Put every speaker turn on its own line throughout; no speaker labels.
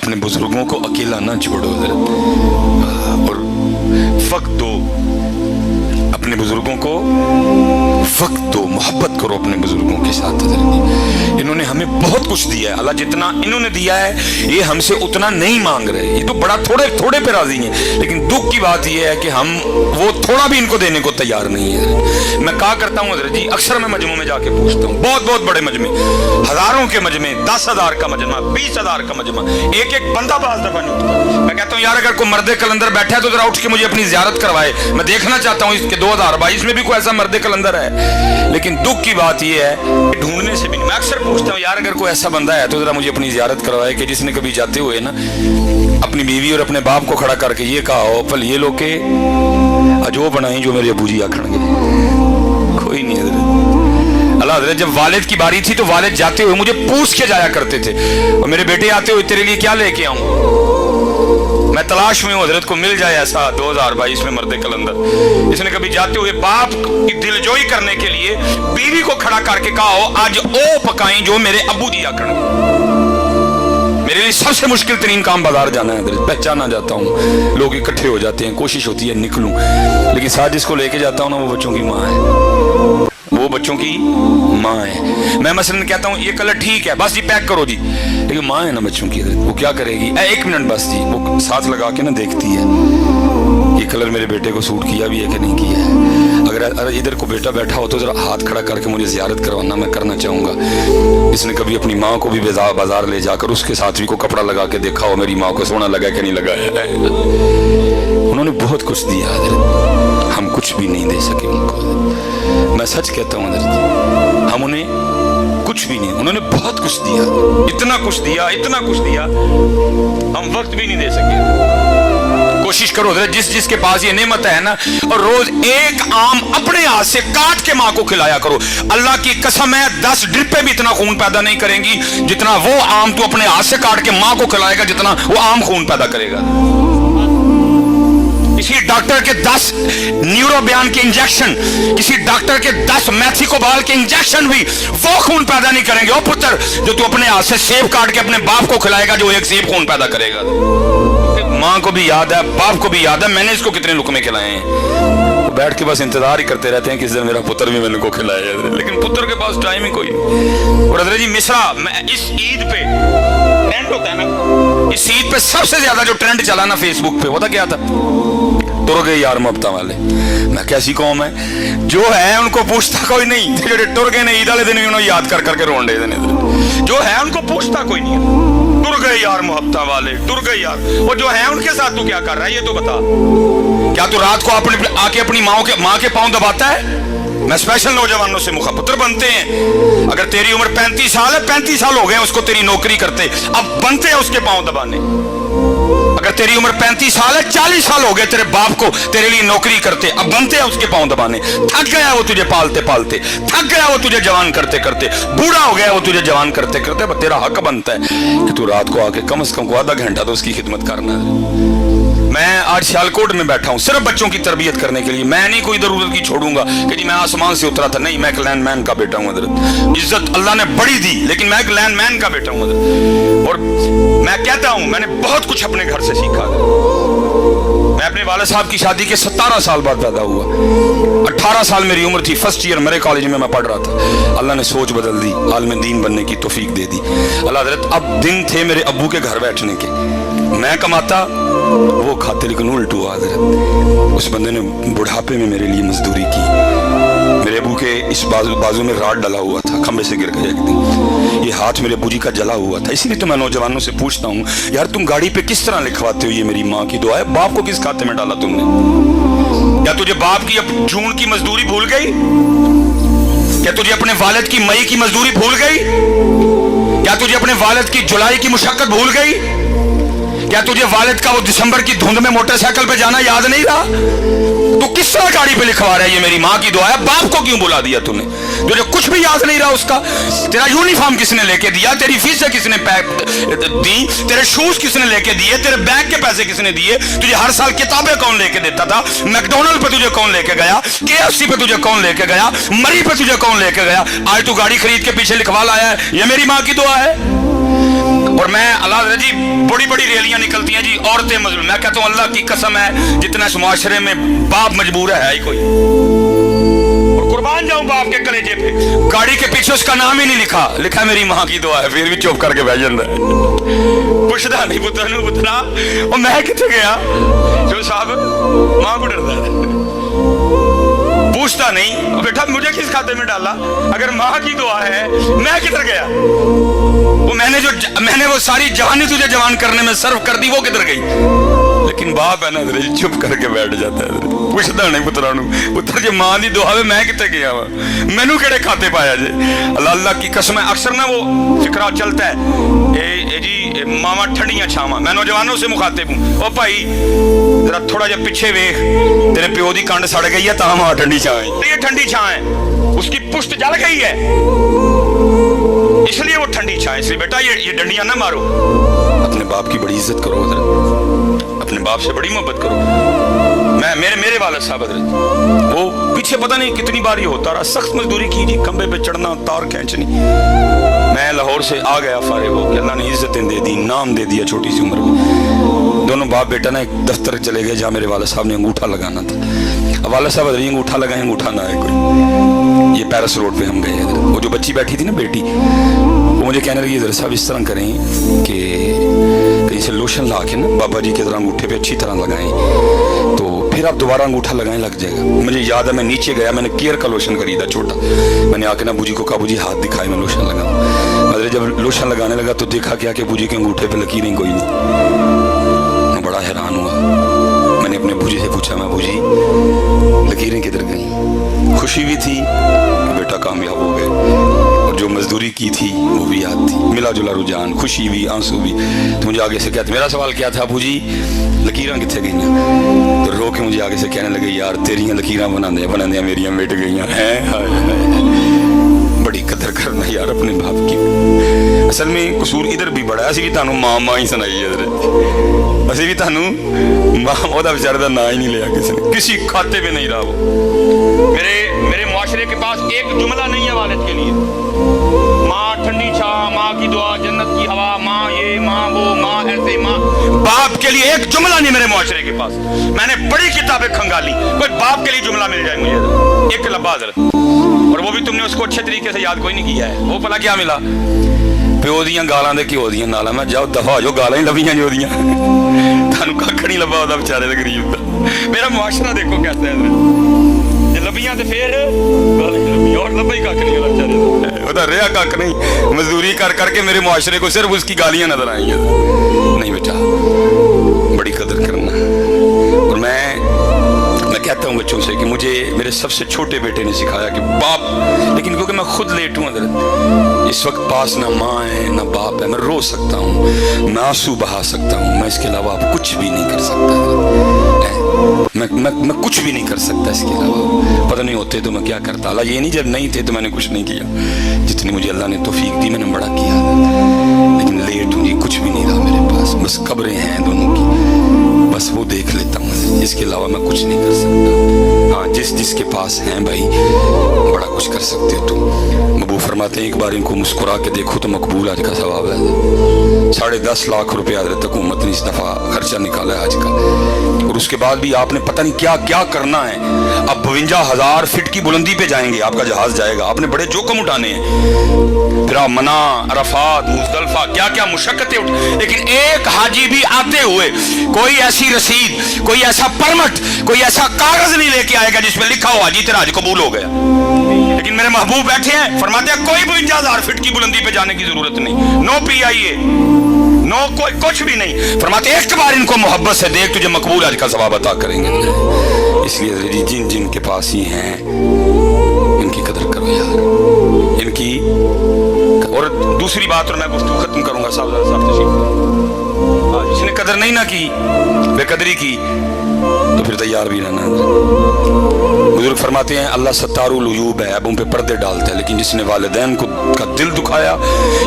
अपने बुजुर्गों को अकेला ना छोड़ो और वक्त दो, अपने बुजुर्गों को वक्त दो, मोहब्बत करो अपने बुजुर्गों के साथ। इन्होंने हमें बहुत कुछ दिया है, अल्लाह जितना इन्होंने दिया है ये हमसे उतना नहीं मांग रहे, ये तो बड़ा थोड़े थोड़े पे राजी हैं। लेकिन दुख की बात ये है कि हम वो थोड़ा भी इनको देने को तैयार नहीं है। मैं कहा करता हूँ हज़रत जी, अक्सर मैं मजमू में जाके पूछता हूँ, बहुत बहुत बड़े मजमे, हजारों के मजमे, 10,000 का मजमा, 20,000 का मजमा, एक एक बंदा बाज़ दफा नहीं उठता। मैं कहता हूँ यार अगर कोई मर्द कलंदर बैठा है तो जरा उठ के मुझे अपनी ज़ियारत करवाए, मैं देखना चाहता हूँ इसके 2022 में भी कोई ऐसा मर्द कलंदर है। लेकिन दुख की बात ये है ढूंढने से भी नहीं। मैं अक्सर पूछता हूँ यार अगर कोई ऐसा बंदा है तो जरा मुझे अपनी ज़ियारत करवाए कि जिसने कभी जाते हुए ना अपनी बीवी और अपने बाप को खड़ा करके ये कहा हो पल ये लोग के अजो बनाई जो मेरे अबू जी आखणगे। कोई नहीं है। अल्लाह हज़रत जब वालिद की बारी थी तो वालिद जाते हुए मुझे पूछ के जाया करते थे, और मेरे बेटे आते हुए तेरे लिए क्या लेके आऊं। मैं तलाश में हूँ हज़रत को मिल जाए ऐसा 2022 में मर्द कलंदर इसने कभी जाते हुए बाप की दिलजोई करने के लिए बीवी को खड़ा करके कहा हो आज ओ पकाई जो मेरे अबू जी आखणगे। मेरे लिए सबसे मुश्किल तरीन काम बाजार जाना है, पहचाना जाता हूँ, लोग इकट्ठे हो जाते हैं, कोशिश होती है निकलूं, लेकिन साथ जिसको लेके जाता हूँ ना वो बच्चों की माँ है, वो बच्चों की माँ है। मैं मसलन कहता हूँ ये कलर ठीक है बस जी पैक करो जी, लेकिन माँ है ना बच्चों की, वो क्या करेगी 1 मिनट बस जी, वो साथ लगा के ना देखती है ये कलर मेरे बेटे को सूट किया भी है कि नहीं किया है। अगर इधर को बेटा बैठा हो तो जरा हाथ खड़ा करके मुझे ज़ियारत करवाना, मैं करना चाहूँगा। इसने कभी अपनी माँ को भी बाजार ले जाकर उसके साथ भी को कपड़ा लगा के देखा हो मेरी माँ को सोना लगा कि नहीं लगा है। उन्होंने बहुत कुछ दिया, हम कुछ भी नहीं दे सके उनको। मैं सच कहता हूँ हम उन्हें कुछ भी नहीं, उन्होंने बहुत कुछ दिया, इतना कुछ दिया, इतना कुछ दिया, हम वक्त भी नहीं दे सके। कोशिश करो जिस जिसके पास ये नेमत है ना, और रोज एक आम अपने हाथ से काट के माँ को खिलाया करो। अल्लाह की कसम है 10 ड्रिपें भी इतना खून पैदा नहीं करेंगी जितना वो आम तू अपने हाथ से काट के माँ को खिलाएगा, जितना वो आम खून पैदा करेगा। किसी डॉक्टर के 10 न्यूरोबियान के इंजेक्शन, किसी डॉक्टर के 10 मैथिकोबाल के इंजेक्शन भी वो खून पैदा नहीं करेंगे ओ पुत्र जो तू अपने हाथ से सेब काट के अपने बाप को खिलाएगा, जो एक सेब खून पैदा करेगा। माँ को भी याद है, बाप को भी याद है, मैंने इसको कितने लुकमे खिलाए हैं। बैठ के बस इंतजार ही करते रहते हैं कि इस दिन मेरा पुत्र भी मैंने को खिलाया है, लेकिन पुत्र के पास टाइम ही कोई नहीं। और हज़रत जी मिश्रा, मैं इस ईद पे ट्रेंड होता है ना, इस ईद पे सबसे ज्यादा जो ट्रेंड चला ना फेसबुक पे, वो था क्या था, तुर गए यार मुफ्ता वाले। मैं कैसी कौम है जो है उनको पूछता कोई नहीं, जो टुर गए ने ईद वाले दिन भी उन्होंने याद कर करके रोन दे देने, जो है उनको पूछता कोई नहीं है। टुर गए यार मुहब्बता वाले, टुर गए यार, वो जो है उनके साथ तू क्या कर रहा है ये तो बता। क्या तू रात को आके अपनी माँ के पांव दबाता है? मैं स्पेशल नौजवानों से मुखपुत्र बनते हैं। अगर तेरी उम्र 35 साल है, 35 साल हो गए उसको तेरी नौकरी करते, अब बनते हैं उसके पांव दबाने। अगर तेरी उम्र 35 साल है, 40 साल हो गए तेरे बाप को तेरे लिए नौकरी करते, अब बनते हैं उसके पांव दबाने। थक गया वो तुझे पालते पालते, थक गया वो तुझे जवान करते करते, बूढ़ा हो गया वो तुझे जवान करते करते, तेरा हक बनता है कि तू रात को आके कम से कम आधा घंटा तो उसकी खिदमत करना है। मैं आज सियालकोट में बैठा हूँ सिर्फ बच्चों की तरबियत करने के लिए। मैं नहीं कोई जरूरत की छोड़ूंगा कि जी मैं आसमान से उतरा था, नहीं, मैं एक लैंडमैन का बेटा हूँ। हज़रत इज्जत अल्लाह ने बड़ी दी, लेकिन मैं एक लैंडमैन का बेटा हूँ। और मैं कहता हूँ मैंने बहुत कुछ अपने घर से सीखा। मैं अपने वाले साहब की शादी के 17 साल बाद पैदा हुआ, 18 साल मेरी उम्र थी, फर्स्ट ईयर मेरे कॉलेज में मैं पढ़ रहा था। अल्लाह ने सोच बदल दी, आलिम दीन बनने की तौफीक दे दी। अल्लाह हज़रत अब दिन थे मेरे अब्बू के घर बैठने के, मैं कमाता वो खाते, लेकिन उल्टू हज़रत उस बंदे ने बुढ़ापे में मेरे लिए मजदूरी की। मेरे अबू के इस बाजू में राड डला हुआ था, खंबे से गिर गया एक दिन, ये हाथ मेरे अबू जी का जला हुआ था। इसीलिए तो मैं नौजवानों से पूछता हूँ यार तुम गाड़ी पे किस तरह लिखवाते हो ये मेरी माँ की दुआ है, बाप को किस खाते में डाला तुमने? क्या तुझे बाप की अब जून की मजदूरी भूल गई? क्या तुझे अपने वालिद की मई की मजदूरी भूल गई? क्या तुझे अपने वालिद की जुलाई की मुशक्कत भूल गई? क्या तुझे वालिद का वो दिसंबर की धुंध में मोटरसाइकिल पे जाना याद नहीं रहा? तू किस तरह गाड़ी पे लिखवा रहा है ये मेरी माँ की दुआ है, बाप को क्यों बुला दिया तूने? तुझे कुछ भी याद नहीं रहा उसका? तेरा यूनिफॉर्म किसने लेके दिया? तेरी फीसें किसने दी? तेरे शूज किसने लेके दिए? तेरे बैग के पैसे किसने दिए? तुझे हर साल किताबें कौन लेके देता था? मैकडोनल्ड पे तुझे कौन लेके गया? KFC पे तुझे कौन लेके गया? मरी पे तुझे कौन लेके गया? आज तू गाड़ी खरीद के पीछे लिखवा लाया है ये मेरी माँ की दुआ है। اور میں اللہ جی بڑی بڑی ریلیاں نکلتی ہیں جی عورتیں مظلوم. میں کہتا ہوں اللہ کی قسم ہے جتنا اس معاشرے میں باپ مجبور ہے ہی کوئی, اور قربان جاؤں باپ کے کلیجے پہ. گاڑی کے پیچھے اس کا نام ہی نہیں لکھا, لکھا میری ماں کی دعا ہے, پھر بھی چپ کر کے بیٹھ جاتا ہے. پوچھتا نہیں پتر نو پترا وہ میں کتنے گیا, جو صاحب ماں کو ڈرتا ہے, پوچھتا نہیں بیٹا مجھے کس کھاتے میں ڈالا, اگر ماں کی دعا ہے میں کدھر گیا, وہ میں نے وہ ساری جوانی تجھے جوان کرنے میں صرف کر دی, وہ کدھر گئی. لیکن باپ ہے نا چپ کر کے بیٹھ جاتا ہے, پوچھتا نہیں پترا نو پتر جی ماں دی دعا میں کتنے گیا وا, مینو کہڑے کھاتے پایا جی. اللہ کی قسم ہے اکثر نا وہ فکرہ چلتا ہے اے جی ماما ٹھنڈیاں چھاواں. میں نوجوانوں سے مخاطب ہوں, او بھائی ذرا تھوڑا جا پیچھے ویکھ, تیرے پیو دی کنڈ سڑ گئی ہے تا ماں ٹھنڈی چھاں ہے, یہ ٹھنڈی چھاں ہے, اس کی پشت جل گئی ہے اس لیے وہ ٹھنڈی چھاں ہے. اس لیے بیٹا یہ ڈنڈیاں نہ مارو, اپنے باپ کی بڑی عزت کرو حضرت, اپنے باپ سے بڑی محبت کرو. میرے والد صاحب حضرت وہ پیچھے پتہ نہیں کتنی بار یہ ہوتا رہا, سخت مزدوری کی جی, کمبے پہ چڑھنا تار کھینچنی. میں لاہور سے آ گیا فارغ ہو کہ اللہ نے عزتیں دے دی, نام دے دیا چھوٹی سی عمر میں. دونوں باپ بیٹا نا ایک دفتر چلے گئے جہاں میرے والد صاحب نے انگوٹھا لگانا تھا. اب والد صاحب حضرت انگوٹھا لگائیں, انگوٹھا نہ آئے کوئی. یہ پیرس روڈ پہ ہم گئے حضرت, وہ جو بچی بیٹھی تھی نا بیٹی, وہ مجھے کہنے لگی حضرت صاحب اس طرح کریں کہ کہیں سے لوشن لا کے نا بابا جی کے طرح انگوٹھے پہ اچھی طرح لگائیں تو پھر آپ دوبارہ انگوٹھا لگائیں لگ جائے گا. مجھے یاد ہے میں نیچے گیا, میں نے کیئر کا لوشن خریدا چھوٹا, میں نے آ کے نا بوجی کو کہا بوجی ہاتھ دکھائے میں لوشن لگاؤں. مطلب جب لوشن لگانے لگا تو دیکھا کیا کہ بوجی کے انگوٹھے پہ لکیریں کوئی نہیں. میں بڑا حیران ہوا, میں نے اپنے بوجی سے پوچھا میں بوجی لکیریں کدھر گئیں. خوشی بھی تھی کہ بیٹا کامیاب ہو گئے, اور جو مزدوری کی تھی وہ بھی یاد تھی, ملا جلا رجحان, خوشی بھی آنسو بھی. تو مجھے آگے سے کہتے, میرا سوال کیا تھا ابو جی لکیراں کتنے گئیں, تو رو کے مجھے آگے سے کہنے لگے یار تیریاں لکیراں بنا میریاں مٹ گئی ہیں. بڑی قدر کرنا یار اپنے باپ کی. اصل میں قصور ادھر بھی بڑا ہے, اسی بھی تانوں ماں ہی سنائی حضرت, اسی بھی تانوں ماں وہ بیچارے دا نا ہی نہیں لیا کسی نے, کسی کھاتے پہ نہیں رہا. وہ میرے معاشرے کے پاس ایک جملہ نہیں ہے والد کے لیے, ماں ٹھنڈی چھاں, ماں کی دعا, جنت کی ہوا, ماں یہ ماں وہ, ماں ایسے, ماں. باپ کے لیے ایک جملہ نہیں میرے معاشرے کے پاس. میں نے بڑی کتابیں کھنگالی, کوئی باپ کے لیے جملہ مل جائے مجھے ایک لبا حضرت, اور وہ بھی تم نے اس کو اچھے طریقے سے یاد کوئی نہیں کیا ہے. وہ پلا کیا ملا, پیو دیاں گالاں دے کیو دیاں نالاں. میں جاؤ دفعہ جو گالاں ہی لبیاں جو دیاں, تانوں ککھ نہیں لبا ہوتا بیچارے دے غریب دا. میرا معاشرہ دیکھو کیسا ہے, لبیاں تے پھر اور لبا ہی ککھ نہیں ہوتا بیچارے دا, وہ رہا ککھ نہیں, مزدوری کر کر کے میرے معاشرے کو صرف اس کی گالیاں نظر آئیں گے. نہیں بیٹا بڑی قدر کرنا. اور میں کہتا ہوں بچوں سے کہ مجھے میرے سب سے چھوٹے بیٹے نے سکھایا کہ باپ, لیکن کیونکہ میں خود لیٹ ہوں حضرت, اس وقت پاس نہ ماں ہے نہ باپ ہے, میں رو سکتا ہوں, میں آنسو بہا سکتا ہوں, میں اس کے علاوہ کچھ بھی نہیں کر سکتا. میں کچھ بھی نہیں کر سکتا اس کے علاوہ. پتہ نہیں ہوتے تو میں کیا کرتا. اللہ یہ نہیں جب نہیں تھے تو میں نے کچھ نہیں کیا, جتنی مجھے اللہ نے توفیق دی میں نے بڑا کیا, لیکن لیٹ ہوں جی, کچھ بھی نہیں رہا میرے پاس, بس قبریں ہیں دونوں کی, بس وہ دیکھ لیتا ہوں, اس کے علاوہ میں کچھ نہیں کر سکتا. ہاں جس کے پاس ہیں بھائی بڑا کچھ کر سکتے ہو تم. ابو فرماتے ہیں ایک بار ان کو مسکرا کے دیکھو تو مقبول آج کا ثواب ہے. 10.5 لاکھ روپے حضرت حکومت نے اس دفعہ خرچہ نکالا ہے آج کا, اور اس کے بعد بھی آپ نے پتہ نہیں کیا کیا کرنا ہے. اب 52,000 فٹ کی بلندی پہ جائیں گے, آپ کا جہاز جائے گا, آپ نے بڑے جوکم اٹھانے ہیں. پھر آپ منع, عرفات, مزدلفہ, کیا کیا مشقتیں لیکن ایک حاجی بھی آتے ہوئے کوئی ایسی رسید, کوئی ایسا پرمٹ, کوئی ایسا کاغذ نہیں لے کے آئے گا جس میں لکھا ہو حاجی تیرا حج قبول ہو گیا. لیکن میرے محبوب بیٹھے ہیں, فرماتے ہیں کوئی 52,000 فٹ کی بلندی پہ جانے کی ضرورت نہیں, نو PIA, نو کوئی کچھ بھی نہیں. فرماتے ایک بار ان کو محبت سے دیکھ, تجھے مقبول حج کا ثواب عطا کریں گے. اس لیے جن کے پاس ہی ہیں ان کی قدر کرو یار, ان کی. اور دوسری بات, اور میں گفتگو ختم کروں گا صاحب تشریف, جس نے قدر نہیں نہ کی, بے قدری کی, تو پھر تیار بھی رہنا. بزرگ فرماتے ہیں اللہ ستار العیوب ہے, اب ان پہ پردے ڈالتا ہے, لیکن جس نے والدین کا دل دکھایا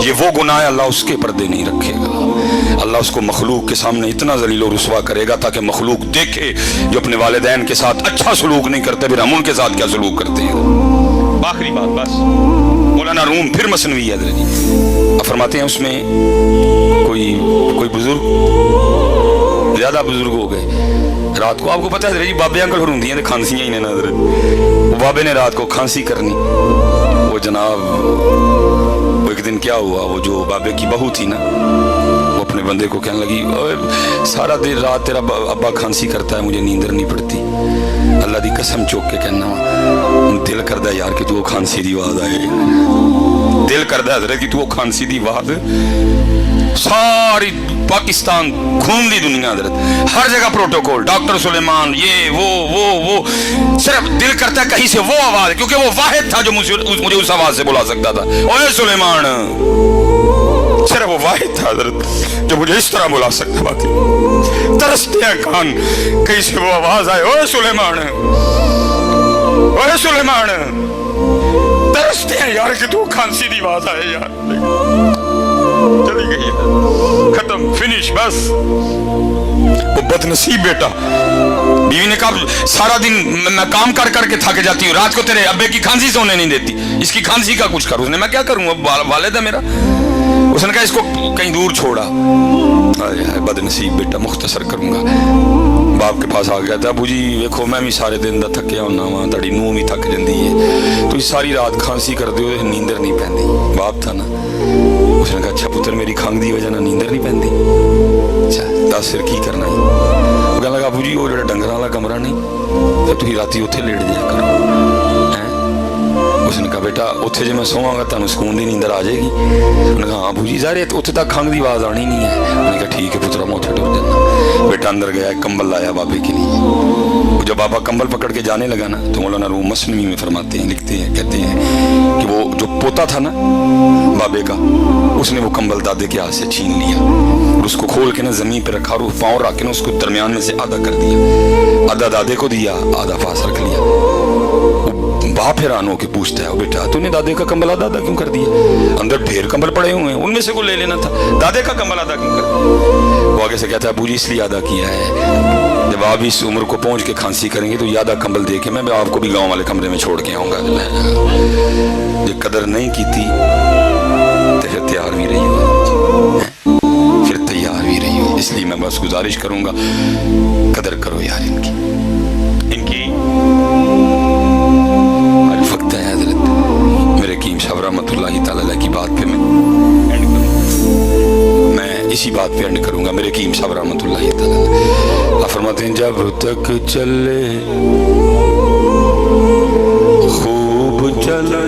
یہ وہ گناہ ہے, اللہ اس کے پردے نہیں رکھے گا. اللہ اس کو مخلوق کے سامنے اتنا ذلیل و رسوا کرے گا تاکہ مخلوق دیکھے جو اپنے والدین کے ساتھ اچھا سلوک نہیں کرتے, پھر ہم ان کے ساتھ کیا سلوک کرتے ہیں. آخری بات بس, مولانا روم پھر مثنوی ہے, فرماتے ہیں اس میں कोई बुजुर्ग, ज़्यादा बुजुर्ग हो गए, रात को आपको पता है जी बाबे अंकल फिर होंगी खांसियाँ ही ने नजर, वो बाबे ने रात को खांसी करनी, वो जनाब वो एक दिन क्या हुआ, वो जो बाबे की बहू थी ना वो अपने बंदे को कहने लगी सारा दिन रात तेरा अब्बा खांसी करता है, मुझे नींदर नहीं पड़ती, अल्लाह दी कसम चौक के कहना दिल करदा यार कि तू वो खांसी दी आवाज आए, दिल करदा हजरत कि तू वो खांसी दी आवाज सारी पाकिस्तान घूम ली दुनिया हजरत, हर जगह प्रोटोकॉल, डॉक्टर सुलेमान ये वो सिर्फ दिल करता है कहीं से वो आवाज, क्योंकि वो वाहिद था जो मुझे उस आवाज से बुला सकता था, ओए सुलेमान, सिर्फ वो वाहिद था हजरत जो मुझे इस तरह बुला सकता, बाकी तरसते हैं कान कहीं से वो आवाज आए, ओए सुलेमान, ओए सुलेमान, तरसते हैं यार कि तू खांसी दी आवाज आए यार, चली गई है, खत्म, फिनिश, बस। वो बदनसीब बेटा, बीवी ने कहा सारा दिन मैं काम कर करके थक जाती हूँ, रात को तेरे अब्बे की खांसी सोने नहीं देती, इसकी खांसी का कुछ कर, उसने मैं क्या करूँ, वालिद है मेरा, उसने कहा इसको कहीं दूर छोड़ा, बदनसीब बेटा, मुख्तसर करूंगा, बाप के पास आ गया था, अबू जी देखो मैं भी सारे दिन का थकिया होना वा, तड़ी नूह भी थक जाती है, तो सारी रात खांसी कर दो, नींदर नहीं पैंदी, बाप था ना, उसने कहा अच्छा पुत्र मेरी खंघ की वजह नींदर नहीं पैंदी, अच्छा दस फिर की करना है, वो कहने लगा अबू जी वो जो डंगर वाला कमरा नहीं तो तुम राती उत्थे लेट जाया करो, उसने कहा बेटा उत्थे जे मैं सोवांगा तुहानू सुकून दी नींदर आ जाएगी, उन्होंने कहा हाँ बूजी ज़ाहिर उत्थे तक खंघ की आवाज़ आनी नहीं है, उन्होंने कहा ठीक है पुत्रा मैं उत्थे टुर जाना, बेटा अंदर गया कंबल लाया बाबे के लिए, जब बाबा कंबल पकड़ के जाने लगा ना तो मौलाना रूम मसनवी में फरमाते हैं, लिखते हैं, कहते हैं कि वो जो पोता था ना बाबे का, उसने वो कंबल दादे के हाथ से छीन लिया और उसको खोल के ना जमीन पे रखा और पाँव रख के ना उसको दरमियान में से आधा कर दिया, आधा दादे को दिया, आधा पास रख लिया, बाप हैरान होके पूछता है बेटा तूने दादे का कंबल आधा क्यों कर दिया, अंदर ढेर कंबल पड़े हुए हैं उनमें से को ले लेना था, दादे का कंबल आधा क्यों कर दिया, वो आगे से कहता है अबूजी इसलिए आधा किया है जब आप इस उम्र को पहुंच के खांसी करेंगे तो आधा कंबल दे के मैं आपको भी गांव वाले कमरे में छोड़ के आऊंगा, ये कदर नहीं की थी तो फिर तैयार भी रही हो, फिर तैयार भी रही हो, इसलिए मैं बस गुजारिश करूंगा कदर करो यार इनकी वक्त है हजरत मेरे कीम साहब रहमतुल्लाहि तआला अलैह की बात पे मैं एंड करूंगा, मैं इसी बात पे एंड करूंगा, मेरे कीम साहब रहमतुल्लाहि तआला फरमाते हैं जब तक चले खूब चले